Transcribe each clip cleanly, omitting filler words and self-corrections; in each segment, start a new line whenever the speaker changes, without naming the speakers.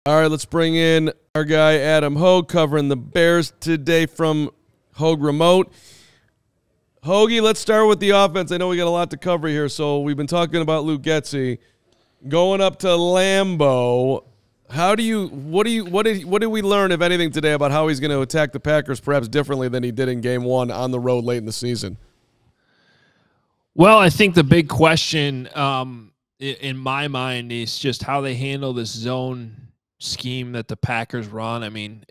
All right, let's bring in our guy Adam Hoge covering the Bears today from Hoge Remote. Hoagie, let's start with the offense. I know we got a lot to cover here, so we've been talking about Luke Getsy going up to Lambeau. What did we learn, if anything, today about how he's going to attack the Packers perhaps differently than he did in Game 1 on the road late in the season?
Well, I think the big question in my mind is just how they handle this zone scheme that the Packers run. I mean,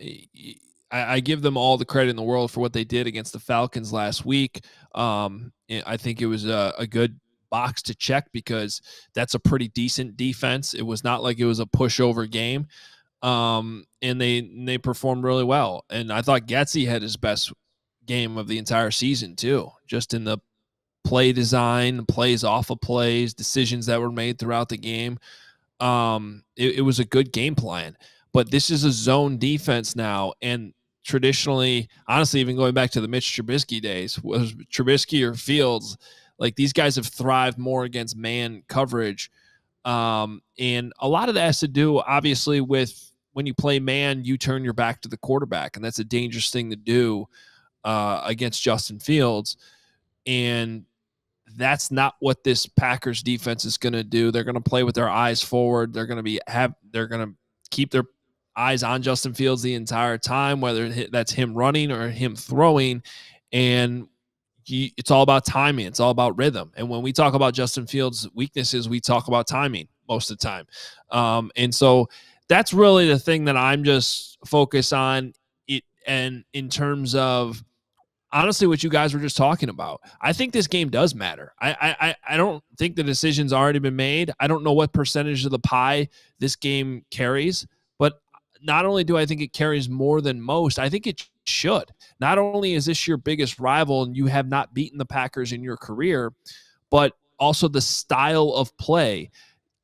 I give them all the credit in the world for what they did against the Falcons last week. I think it was a good box to check because that's a pretty decent defense. It was not like it was a pushover game. And they performed really well. And I thought Getsy had his best game of the entire season too, just in the play design, plays off of plays, decisions that were made throughout the game. It was a good game plan. But this is a zone defense now, and traditionally, honestly, even going back to the Mitch Trubisky days, was Trubisky or Fields, like these guys have thrived more against man coverage. And a lot of that has to do, obviously, with when you play man, you turn your back to the quarterback, and that's a dangerous thing to do against Justin Fields. And that's not what this Packers defense is going to do. They're going to play with their eyes forward. They're going to keep their eyes on Justin Fields the entire time, whether that's him running or him throwing. And it's all about timing. It's all about rhythm. And when we talk about Justin Fields' weaknesses, we talk about timing most of the time. And so that's really the thing that I'm just focused on. And in terms of, honestly, what you guys were just talking about, I think this game does matter. I don't think the decision's already been made. I don't know what percentage of the pie this game carries, but not only do I think it carries more than most, I think it should. Not only is this your biggest rival and you have not beaten the Packers in your career, but also the style of play.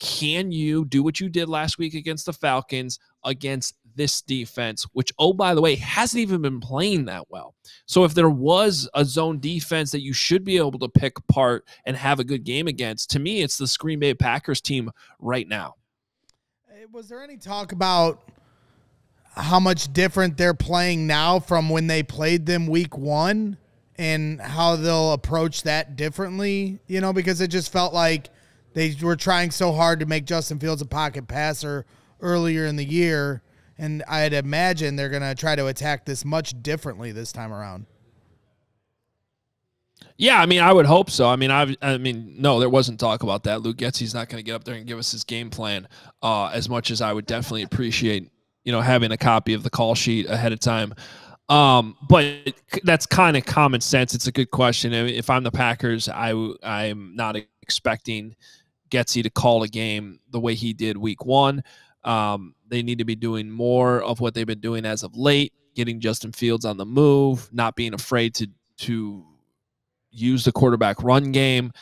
Can you do what you did last week against the Falcons against this defense, which, oh, by the way, hasn't even been playing that well? So if there was a zone defense that you should be able to pick apart and have a good game against, to me, it's the Green Bay Packers team right now.
Was there any talk about how much different they're playing now from when they played them week 1 and how they'll approach that differently? You know, because it just felt like they were trying so hard to make Justin Fields a pocket passer earlier in the year, and I'd imagine they're going to try to attack this much differently this time around.
Yeah, I mean, I would hope so. I mean, no, there wasn't talk about that. Luke Getsy's not going to get up there and give us his game plan as much as I would definitely appreciate, having a copy of the call sheet ahead of time. But that's kind of common sense. It's a good question. I mean, if I'm the Packers, I'm not expecting Getsy to call a game the way he did week 1. They need to be doing more of what they've been doing as of late, getting Justin Fields on the move, not being afraid to use the quarterback run game.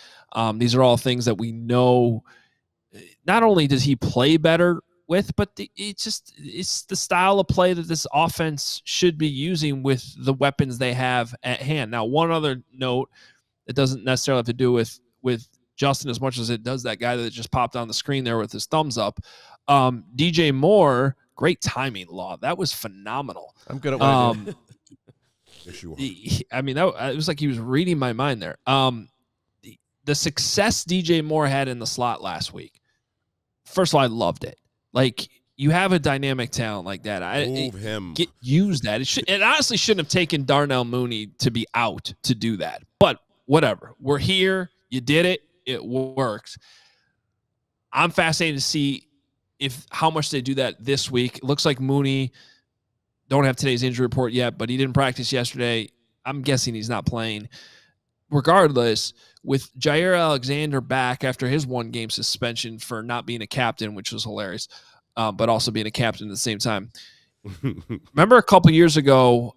These are all things that we know. Not only does he play better with, but it's the style of play that this offense should be using with the weapons they have at hand. Now, one other note that doesn't necessarily have to do with Justin as much as it does that guy that just popped on the screen there with his thumbs up. DJ Moore, great timing, Law. That was phenomenal.
I'm good at what I do.
Yes, you are.
It was like he was reading my mind there. The success DJ Moore had in the slot last week, first of all, I loved it. Like, you have a dynamic talent like that. Use that. It honestly shouldn't have taken Darnell Mooney to be out to do that. But whatever. We're here. You did it. It works. I'm fascinated to see how much they do that this week. It looks like Mooney, don't have today's injury report yet, but he didn't practice yesterday. I'm guessing he's not playing. Regardless, with Jair Alexander back after his 1-game suspension for not being a captain, which was hilarious, but also being a captain at the same time. Remember a couple years ago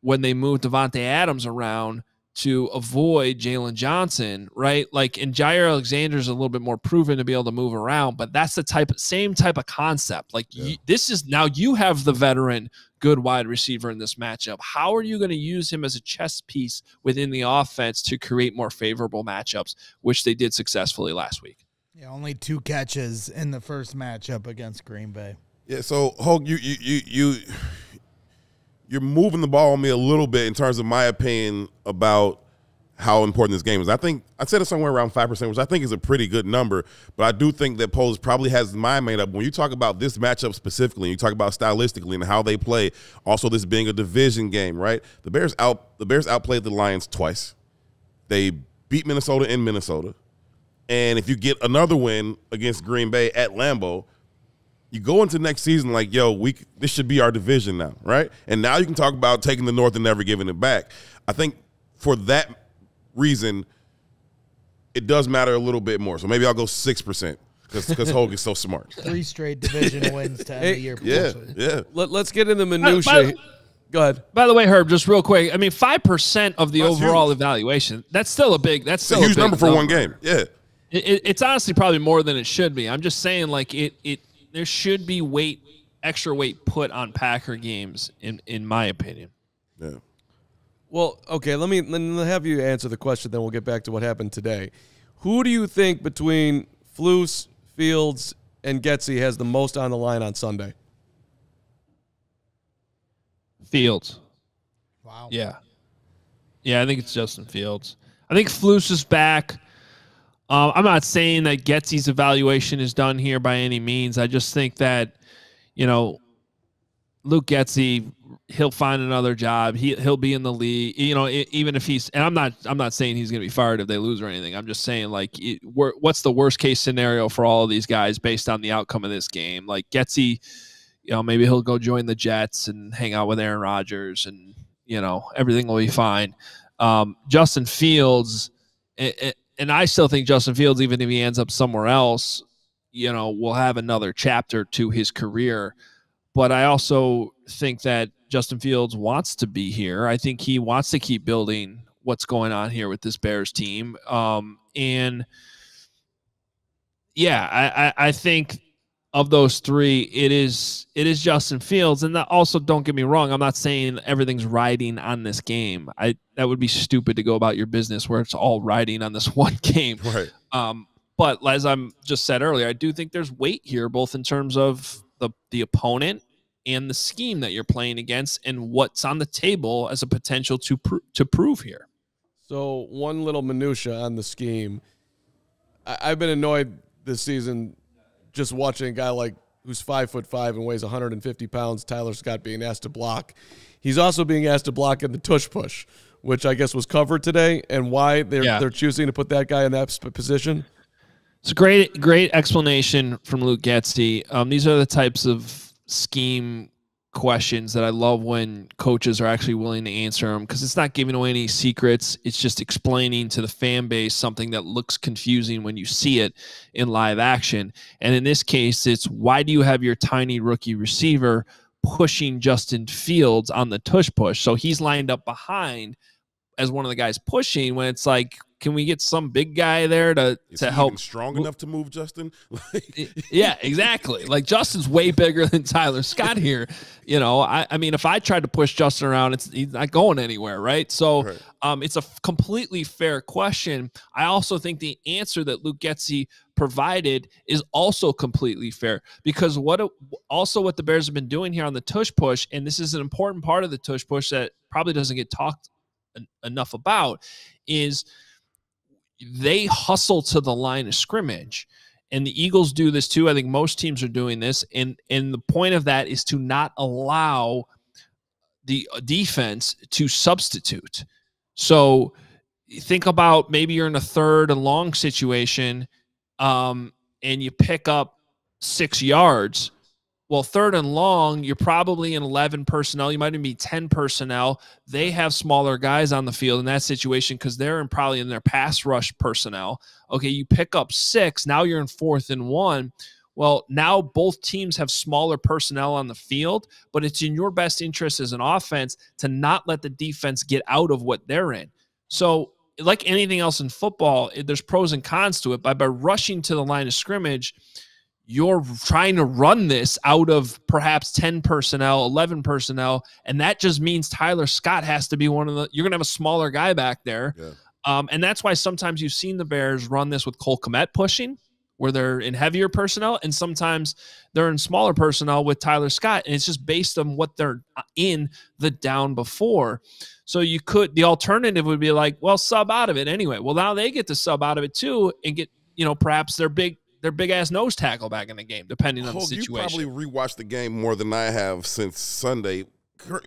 when they moved Devontae Adams around to avoid Jalen Johnson, right? Like, and Jair Alexander's a little bit more proven to be able to move around, but that's the same type of concept. Like, this is now you have the veteran good wide receiver in this matchup. How are you going to use him as a chess piece within the offense to create more favorable matchups, which they did successfully last week?
Yeah, only 2 catches in the first matchup against Green Bay.
Yeah. So Hoge, you're moving the ball on me a little bit in terms of my opinion about how important this game is. I think I said it somewhere around 5%, which I think is a pretty good number. But I do think that Poles probably has his mind made up. When you talk about this matchup specifically, you talk about stylistically and how they play, also this being a division game, right? The Bears outplayed the Lions twice. They beat Minnesota in Minnesota. And if you get another win against Green Bay at Lambeau, you go into next season like, yo, this should be our division now, right? And now you can talk about taking the North and never giving it back. I think for that reason, it does matter a little bit more. So maybe I'll go 6% because Hoge is so smart.
3 straight division wins to end the year.
Yeah.
Let's get in the minutiae. Go ahead.
By the way, Herb, just real quick. I mean, 5% of the overall evaluation. That's still a big. That's still
a huge number for one game. Yeah.
It's honestly probably more than it should be. I'm just saying, like there should be extra weight put on Packer games, in my opinion.
Yeah.
Well, okay, let me have you answer the question, then we'll get back to what happened today. Who do you think between Flus, Fields, and Getsy has the most on the line on Sunday?
Fields.
Wow.
Yeah, I think it's Justin Fields. I think Flus is back. I'm not saying that Getsy's evaluation is done here by any means. I just think that, Luke Getsy, he'll find another job. He'll be in the league. Even if he's, and I'm not saying he's going to be fired if they lose or anything. I'm just saying, like, what's the worst case scenario for all of these guys based on the outcome of this game? Like Getsy, maybe he'll go join the Jets and hang out with Aaron Rodgers, and everything will be fine. Justin Fields. And I still think Justin Fields, even if he ends up somewhere else, will have another chapter to his career. But I also think that Justin Fields wants to be here. I think he wants to keep building what's going on here with this Bears team. I think of those three, it is Justin Fields. And that also, don't get me wrong, I'm not saying everything's riding on this game. That would be stupid to go about your business where it's all riding on this one game.
Right.
But as I'm just said earlier, I do think there's weight here, both in terms of the opponent and the scheme that you're playing against and what's on the table as a potential to prove here.
So one little minutia on the scheme. I've been annoyed this season just watching a guy who's 5'5" and weighs 150 pounds, Tyler Scott, being asked to block. He's also being asked to block in the tush push, which I guess was covered today, and why they're choosing to put that guy in that position.
It's a great explanation from Luke Getsy. These are the types of scheme questions that I love when coaches are actually willing to answer them, because it's not giving away any secrets. It's just explaining to the fan base something that looks confusing when you see it in live action. And in this case, it's why do you have your tiny rookie receiver pushing Justin Fields on the tush push? So he's lined up behind as one of the guys pushing, when it's like, can we get some big guy there to help?
Even strong enough to move Justin?
Yeah, exactly. Like, Justin's way bigger than Tyler Scott here. I mean, if I tried to push Justin around, he's not going anywhere, right? So right. It's a completely fair question. I also think the answer that Luke Getsy provided is also completely fair, because what the Bears have been doing here on the tush push, and this is an important part of the tush push that probably doesn't get talked enough about, is they hustle to the line of scrimmage, and the Eagles do this too. I think most teams are doing this, and the point of that is to not allow the defense to substitute. So think about, maybe you're in a 3rd and long situation, and you pick up 6 yards. Well, 3rd and long, you're probably in 11 personnel. You might even be 10 personnel. They have smaller guys on the field in that situation because they're probably in their pass rush personnel. Okay, you pick up 6. Now you're in 4th and 1. Well, now both teams have smaller personnel on the field, but it's in your best interest as an offense to not let the defense get out of what they're in. So, like anything else in football, there's pros and cons to it. By rushing to the line of scrimmage, you're trying to run this out of perhaps 10 personnel, 11 personnel, and that just means Tyler Scott has to be one of the – you're going to have a smaller guy back there. Yeah. And that's why sometimes you've seen the Bears run this with Cole Kmet pushing, where they're in heavier personnel, and sometimes they're in smaller personnel with Tyler Scott, and it's just based on what they're in the down before. So the alternative would be like, well, sub out of it anyway. Well, now they get to sub out of it too and get, perhaps their big ass nose tackle back in the game, depending on the situation.
You probably rewatched the game more than I have since Sunday.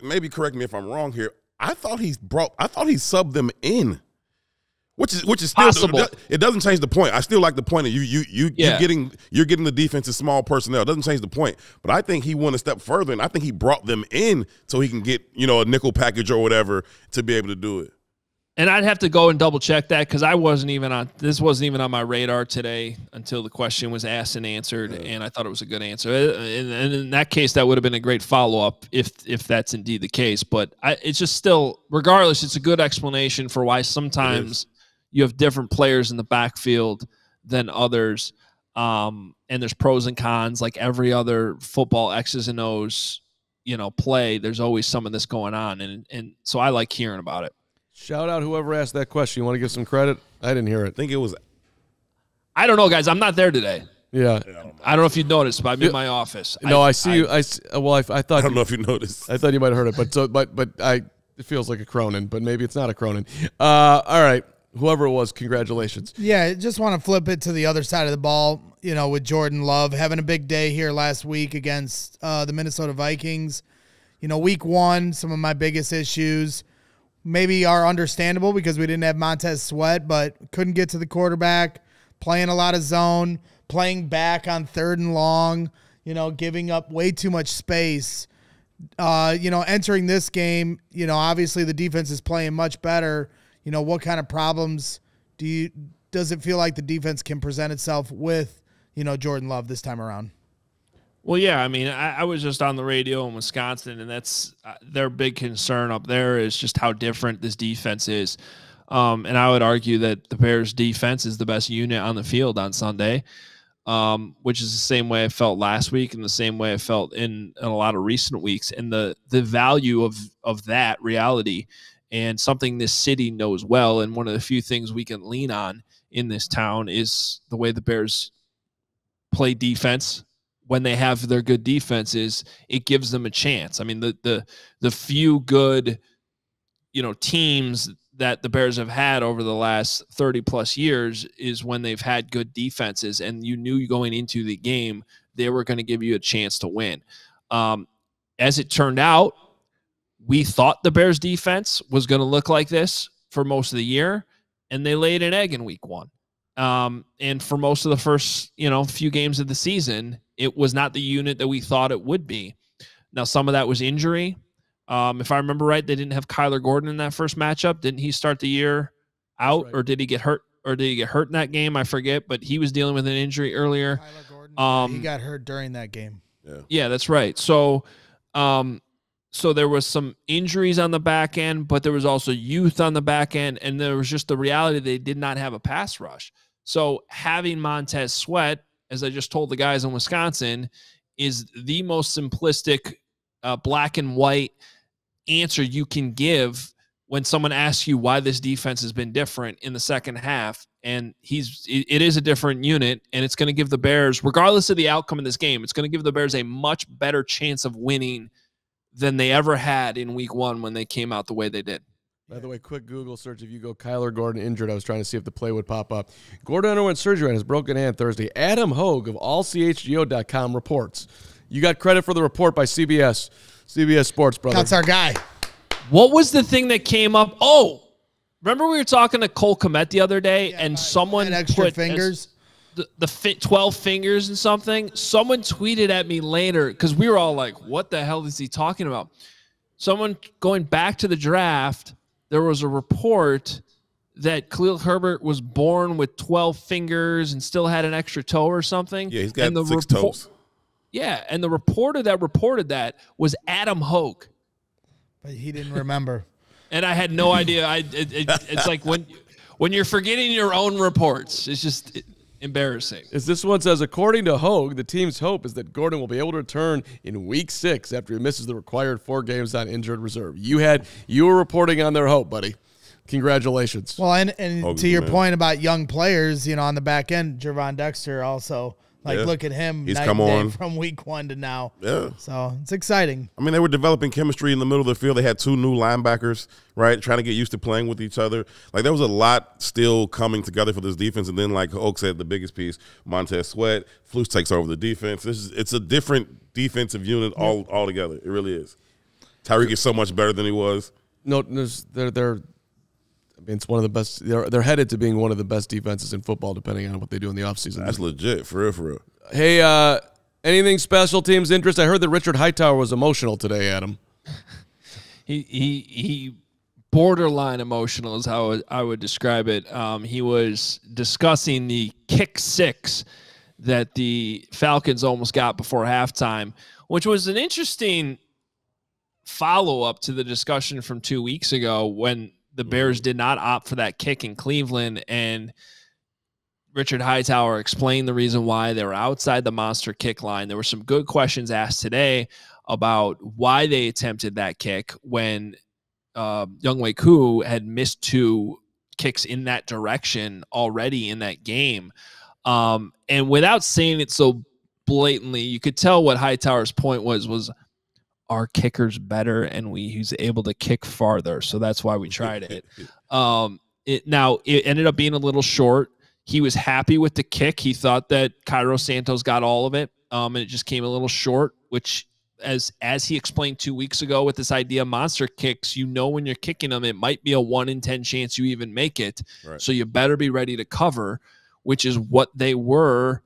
Maybe correct me if I'm wrong here. I thought he subbed them in. Which is still
possible.
It doesn't change the point. I still like the point of you're getting the defense's small personnel. It doesn't change the point. But I think he went a step further, and I think he brought them in so he can get a nickel package or whatever to be able to do it.
And I'd have to go and double check that because this wasn't even on my radar today until the question was asked and answered, and I thought it was a good answer. And in that case, that would have been a great follow up if that's indeed the case. But it's just still, regardless, it's a good explanation for why sometimes you have different players in the backfield than others, and there's pros and cons. Like every other football X's and O's, play. There's always some of this going on, and so I like hearing about it.
Shout out whoever asked that question. You want to give some credit? I didn't hear it.
I think it was.
I don't know, guys. I'm not there today.
Yeah.
I don't know if you noticed, but I'm in my office.
No, I see you. I thought.
I don't know if you noticed.
I thought you might have heard it, but it feels like a Cronin, but maybe it's not a Cronin. All right. Whoever it was, congratulations.
Yeah, just want to flip it to the other side of the ball, with Jordan Love having a big day here last week against the Minnesota Vikings. Week 1, some of my biggest issues maybe are understandable because we didn't have Montez Sweat, but couldn't get to the quarterback, playing a lot of zone, playing back on 3rd and long, giving up way too much space. Entering this game, obviously the defense is playing much better. What kind of problems does it feel like the defense can present itself with, Jordan Love this time around?
Well, yeah, I mean, I was just on the radio in Wisconsin, and that's their big concern up there is just how different this defense is. And I would argue that the Bears defense is the best unit on the field on Sunday, which is the same way I felt last week and the same way I felt in a lot of recent weeks. And the value of that reality and something this city knows well, and one of the few things we can lean on in this town is the way the Bears play defense. When they have their good defenses, it gives them a chance. I mean, the few good, teams that the Bears have had over the last 30 plus years is when they've had good defenses, and you knew going into the game they were going to give you a chance to win. As it turned out, we thought the Bears defense was going to look like this for most of the year, and they laid an egg in week 1. And for most of the first, few games of the season, it was not the unit that we thought it would be. Now, some of that was injury. If I remember right, they didn't have Kyler Gordon in that first matchup. Didn't he start the year out, right? Or did he get hurt? Or did he get hurt in that game? I forget, but he was dealing with an injury earlier.
Kyler Gordon, he got hurt during that game.
Yeah, that's right. So there was some injuries on the back end, but there was also youth on the back end, and there was just the reality they did not have a pass rush. So having Montez Sweat, as I just told the guys in Wisconsin, is the most simplistic black and white answer you can give when someone asks you why this defense has been different in the second half. And it is a different unit, and it's going to give the Bears, regardless of the outcome of this game, it's going to give the Bears a much better chance of winning than they ever had in week 1 when they came out the way they did.
By the way, quick Google search. If you go Kyler Gordon injured, I was trying to see if the play would pop up. Gordon underwent surgery on his broken hand Thursday. Adam Hoge of ALLCITY.com reports. You got credit for the report by CBS Sports, brother.
That's our guy.
What was the thing that came up? Oh, remember we were talking to Cole Kmet the other day, and someone
extra
put
fingers.
The 12 fingers and something. Someone tweeted at me later because we were all like, "What the hell is he talking about?" Someone going back to the draft. There was a report that Khalil Herbert was born with 12 fingers and still had an extra toe or something.
Yeah, he's got 6 toes.
Yeah, and the reporter that reported that was Adam Hoge.
But he didn't remember.
And I had no idea. It's like when you're forgetting your own reports, it's just embarrassing.
As this one says, according to Hoge, the team's hope is that Gordon will be able to return in week 6 after he misses the required 4 games on injured reserve. You were reporting on their hope, buddy. Congratulations.
Well, and
Hogan's
to your
man.
point about young players, on the back end, Jervon Dexter also, look at him.
He's
night
come
and day
on
from week 1 to now.
Yeah.
So it's exciting.
I mean, they were developing chemistry in the middle of the field. They had 2 new linebackers, right, trying to get used to playing with each other. Like, there was a lot still coming together for this defense. And then, like Oak said, the biggest piece, Montez Sweat, Flus takes over the defense. It's a different defensive unit all together. It really is. Tyreek is so much better than he was.
No, it's one of the best. They're headed to being one of the best defenses in football, depending on what they do in the offseason.
That's legit, for real, for real.
Hey, anything special teams interest? I heard that Richard Hightower was emotional today, Adam.
He borderline emotional is how I would describe it. He was discussing the kick 6 that the Falcons almost got before halftime, which was an interesting follow-up to the discussion from 2 weeks ago when the Bears did not opt for that kick in Cleveland, and Richard Hightower explained the reason why they were outside the monster kick line. There were some good questions asked today about why they attempted that kick when Younghoe Koo had missed 2 kicks in that direction already in that game. And without saying it so blatantly, you could tell what Hightower's point was our kicker's better and he's able to kick farther. So that's why we tried it. It ended up being a little short. He was happy with the kick. He thought that Cairo Santos got all of it. And it just came a little short, which as he explained 2 weeks ago with this idea of monster kicks, when you're kicking them, it might be a 1 in 10 chance you even make it. Right. So you better be ready to cover, which is what they were.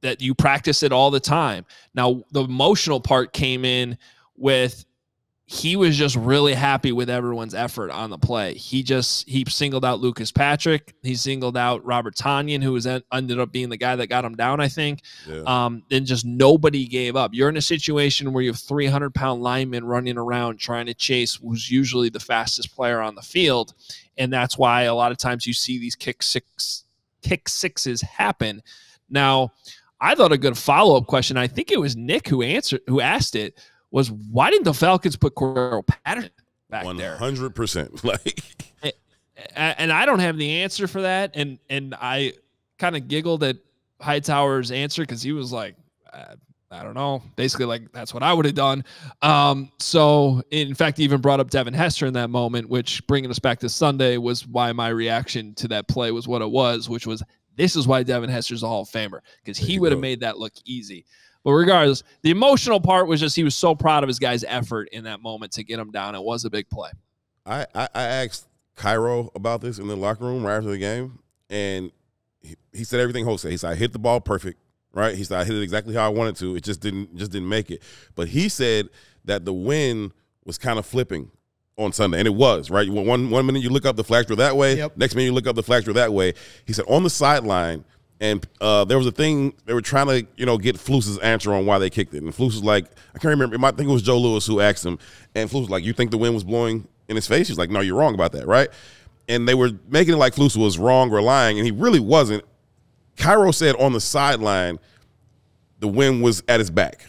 That you practice it all the time. Now, the emotional part came in with he was just really happy with everyone's effort on the play. He singled out Lucas Patrick. He singled out Robert Tonyan, who ended up being the guy that got him down, I think. Yeah. And just nobody gave up. You're in a situation where you have 300-pound linemen running around trying to chase who's usually the fastest player on the field. And that's why a lot of times you see these kick sixes happen. Now, I thought a good follow-up question, I think it was Nick who asked it, was why didn't the Falcons put Cordero Patterson back 100%.
There? 100%.
And I don't have the answer for that. And I kind of giggled at Hightower's answer because he was like, I don't know. Basically, like, that's what I would have done. So, in fact, he even brought up Devin Hester in that moment, which, bringing us back to Sunday, was why my reaction to that play was what it was, which was, this is why Devin Hester's a Hall of Famer, because he would have made that look easy. But regardless, the emotional part was just he was so proud of his guy's effort in that moment to get him down. It was a big play.
I asked Cairo about this in the locker room right after the game, and he said everything Hoge said. He said, I hit the ball perfect, right? He said, I hit it exactly how I wanted to. It just didn't make it. But he said that the wind was kind of flipping on Sunday, and it was, right? One minute you look up, the flags were that way. Yep. Next minute you look up, the flags were that way. He said on the sideline, and there was a thing, they were trying to, get Flus's answer on why they kicked it. And Flus was like, I can't remember, I think it was Joe Lewis who asked him, and Flus was like, you think the wind was blowing in his face? He's like, no, you're wrong about that, right? And they were making it like Flus was wrong or lying, and he really wasn't. Cairo said on the sideline, the wind was at his back.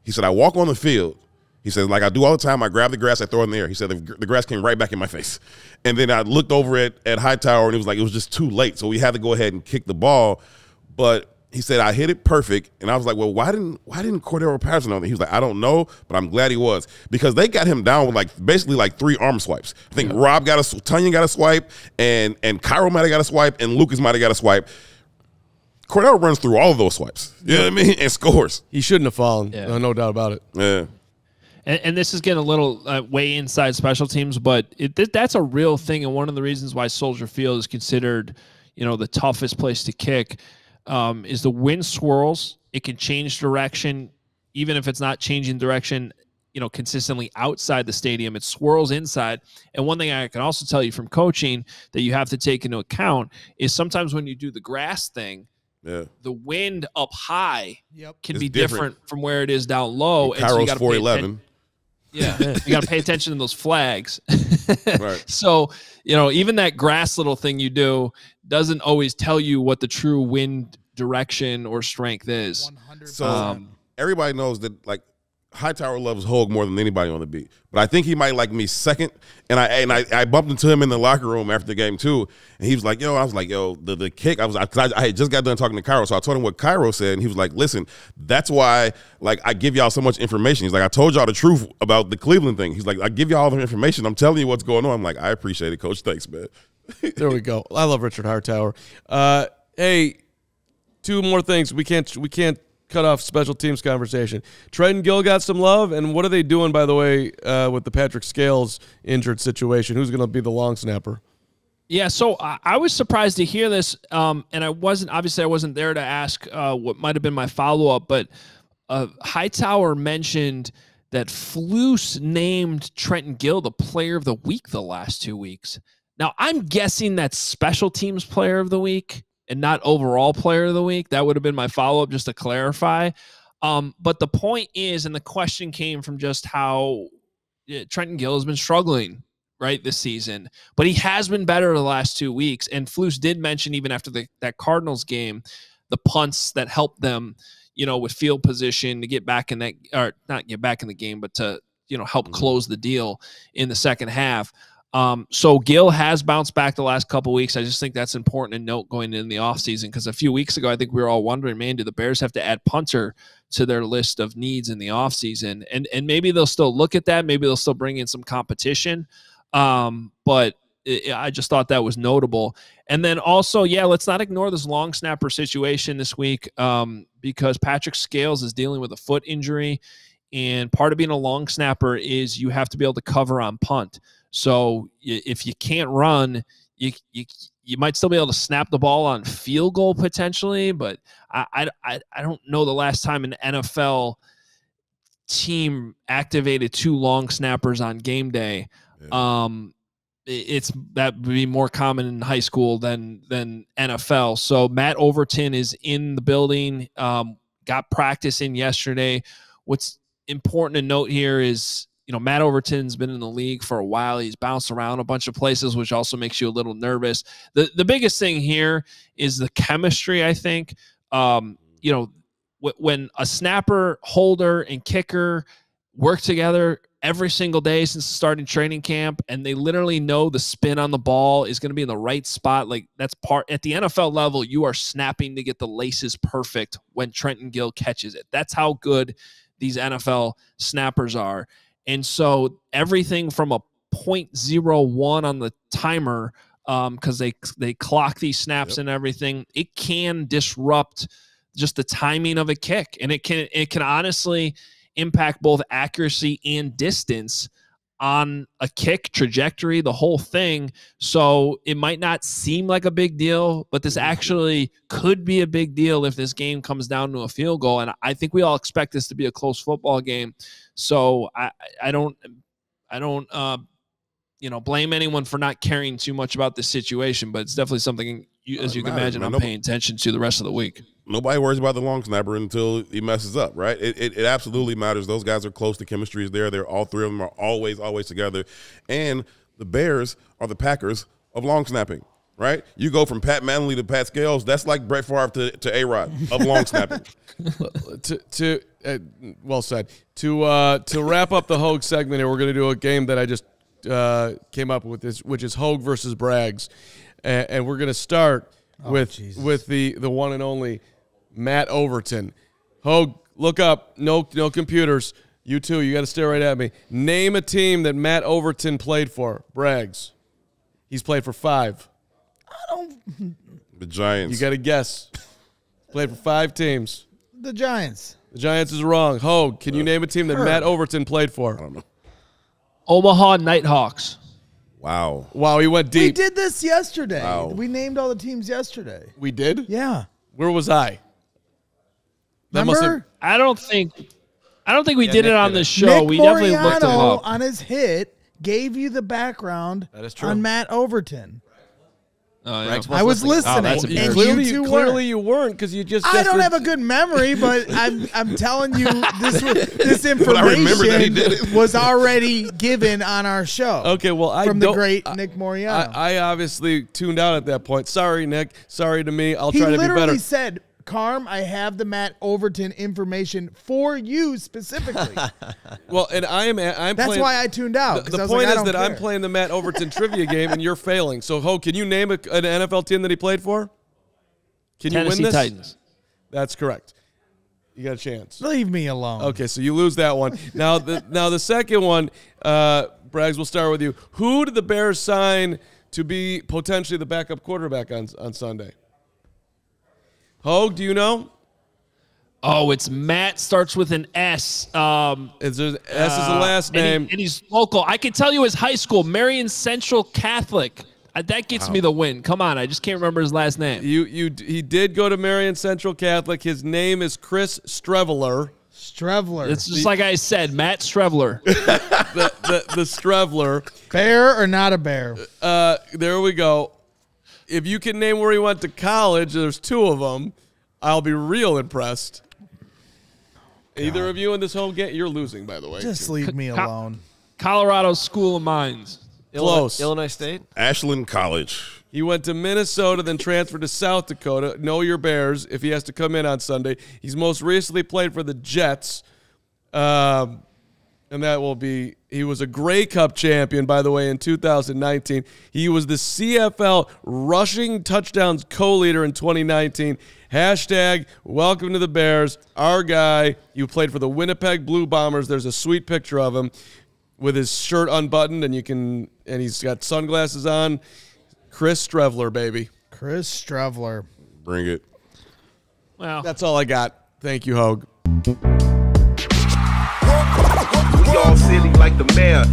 He said, I walk on the field. He said, like I do all the time, I grab the grass, I throw it in the air. He said, the grass came right back in my face. And then I looked over at Hightower, and it was like it was just too late. So we had to go ahead and kick the ball. But he said, I hit it perfect. And I was like, well, why didn't Cordero Patterson on it? He was like, I don't know, but I'm glad he was. Because they got him down with basically 3 arm swipes. I think Rob Tonyan got a swipe, and Cairo might have got a swipe, and Lucas might have got a swipe. Cordero runs through all of those swipes. You know what I mean? And scores.
He shouldn't have fallen. Yeah. No doubt about it.
Yeah.
And this is getting a little way inside special teams, but that's a real thing. And one of the reasons why Soldier Field is considered, the toughest place to kick is the wind swirls. It can change direction, even if it's not changing direction, consistently outside the stadium. It swirls inside. And one thing I can also tell you from coaching that you have to take into account is sometimes when you do the grass thing, the wind up high can be different from where it is down low.
And so you got 411.
Yeah, you got to pay attention to those flags.
Right.
So, even that grass little thing you do doesn't always tell you what the true wind direction or strength is.
100%.
So everybody knows that, Hightower loves Hoge more than anybody on the beat, but I think he might like me second. And I bumped into him in the locker room after the game too, and he was like, "Yo," I was like, "Yo, the kick." I had just got done talking to Cairo, so I told him what Cairo said, and he was like, "Listen, that's why like I give y'all so much information." He's like, "I told y'all the truth about the Cleveland thing." He's like, "I give y'all all the information. I'm telling you what's going on." I'm like, "I appreciate it, Coach. Thanks, man."
There we go. I love Richard Hightower. Hey, two more things. We can't cut off special teams conversation. Trenton Gill got some love, and what are they doing, by the way, with the Patrick Scales injured situation? Who's going to be the long snapper?
Yeah, so I was surprised to hear this, and I wasn't there to ask what might have been my follow-up, but Hightower mentioned that Flus named Trenton Gill the player of the week the last 2 weeks. Now, I'm guessing that's special teams player of the week and not overall player of the week. That would have been my follow-up just to clarify. But the point is, and the question came from just how Trenton Gill has been struggling, right, this season. But he has been better the last 2 weeks. And Flus did mention even after that Cardinals game, the punts that helped them, with field position to get back in that, or not get back in the game, but to, help close the deal in the second half. So Gill has bounced back the last couple of weeks. I just think that's important to note going into the offseason, because a few weeks ago, I think we were all wondering, man, do the Bears have to add punter to their list of needs in the offseason? And maybe they'll still look at that. Maybe they'll still bring in some competition. But I just thought that was notable. And then also, let's not ignore this long snapper situation this week, because Patrick Scales is dealing with a foot injury. And part of being a long snapper is you have to be able to cover on punt. So if you can't run, you might still be able to snap the ball on field goal potentially, but I don't know the last time an NFL team activated 2 long snappers on game day. Yeah. That would be more common in high school than NFL. So Matt Overton is in the building, got practice in yesterday. What's important to note here is, Matt Overton's been in the league for a while. He's bounced around a bunch of places, which also makes you a little nervous. The biggest thing here is the chemistry, I think. When a snapper, holder, and kicker work together every single day since starting training camp, and they literally know the spin on the ball is going to be in the right spot, like that's part at the NFL level, you are snapping to get the laces perfect when Trenton Gill catches it. That's how good these NFL snappers are. And so everything from a 0.01 on the timer, because they clock these snaps and everything, it can disrupt just the timing of a kick, and it can honestly impact both accuracy and distance on a kick trajectory, the whole thing. So it might not seem like a big deal, but this actually could be a big deal if this game comes down to a field goal. And I think we all expect this to be a close football game. So I don't blame anyone for not caring too much about this situation, but it's definitely something, as you can imagine, I'm paying attention to the rest of the week.
Nobody worries about the long snapper until he messes up, right? It absolutely matters. Those guys are close. The chemistry is there. They're all three of them are always together. And the Bears are the Packers of long snapping, right? You go from Pat Manley to Pat Scales. That's like Brett Favre to A-Rod of long snapping.
Well said. To wrap up the Hoge segment here, we're going to do a game that I just came up with, which is Hoge versus Braggs, and we're going to start with the one and only Matt Overton. Hoge, look up. No computers. You too. You got to stare right at me. Name a team that Matt Overton played for. Braggs. He's played for 5.
The Giants.
You got to guess. Played for 5 teams.
The Giants.
The Giants is wrong. Hoge, can you name a team that Matt Overton played for?
I don't know.
Omaha Nighthawks.
Wow,
he went deep.
We did this yesterday.
Wow.
We named all the teams yesterday.
We did?
Yeah.
Where was I?
Remember?
I don't think we did it on this show.
Nick
we definitely looked it
Moriano
up.
on his hit gave you the background on Matt Overton.
Oh, yeah.
I was listening,
that's
and
clearly you weren't, because you just.
I don't have a good memory, but I'm telling you, this information was already given on our show.
Okay, well,
from the great Nick Moriano.
I obviously tuned out at that point. Sorry, Nick. Sorry to me. I'll try to be better.
He literally said Carm, I have the Matt Overton information for you specifically.
Well, and I'm
That's
playing,
why I tuned out.
The point is that I'm playing the Matt Overton trivia game, and you're failing. So, Ho, can you name an NFL team that he played for? Can you win this?
Titans.
That's correct. You got a chance.
Leave me alone.
Okay, so you lose that one. Now the second one, Braggs, we'll start with you. Who did the Bears sign to be potentially the backup quarterback on Sunday? Hogue, do you know?
Oh, it's Matt. Starts with an S.
S is the last name.
And he's local. I can tell you his high school, Marion Central Catholic. That gets me the win. Come on, I just can't remember his last name.
He did go to Marion Central Catholic. His name is Chris Streveler.
It's just like I said, Matt Streveler.
the Streveler.
Bear or not a bear?
There we go. If you can name where he went to college, there's two of them. I'll be real impressed. Either of you in this whole game, you're losing, by the way.
Just leave me alone.
Colorado School of Mines.
Close.
Illinois State?
Ashland College.
He went to Minnesota, then transferred to South Dakota. Know your Bears if he has to come in on Sunday. He's most recently played for the Jets. And that will be, he was a Grey Cup champion, by the way, in 2019. He was the CFL rushing touchdowns co-leader in 2019. Hashtag welcome to the Bears. Our guy, you played for the Winnipeg Blue Bombers. There's a sweet picture of him with his shirt unbuttoned, and he's got sunglasses on. Chris Streveler, baby.
Chris Streveler.
Bring it.
Well,
That's all I got. Thank you, Hogue.
We all silly like the mayor.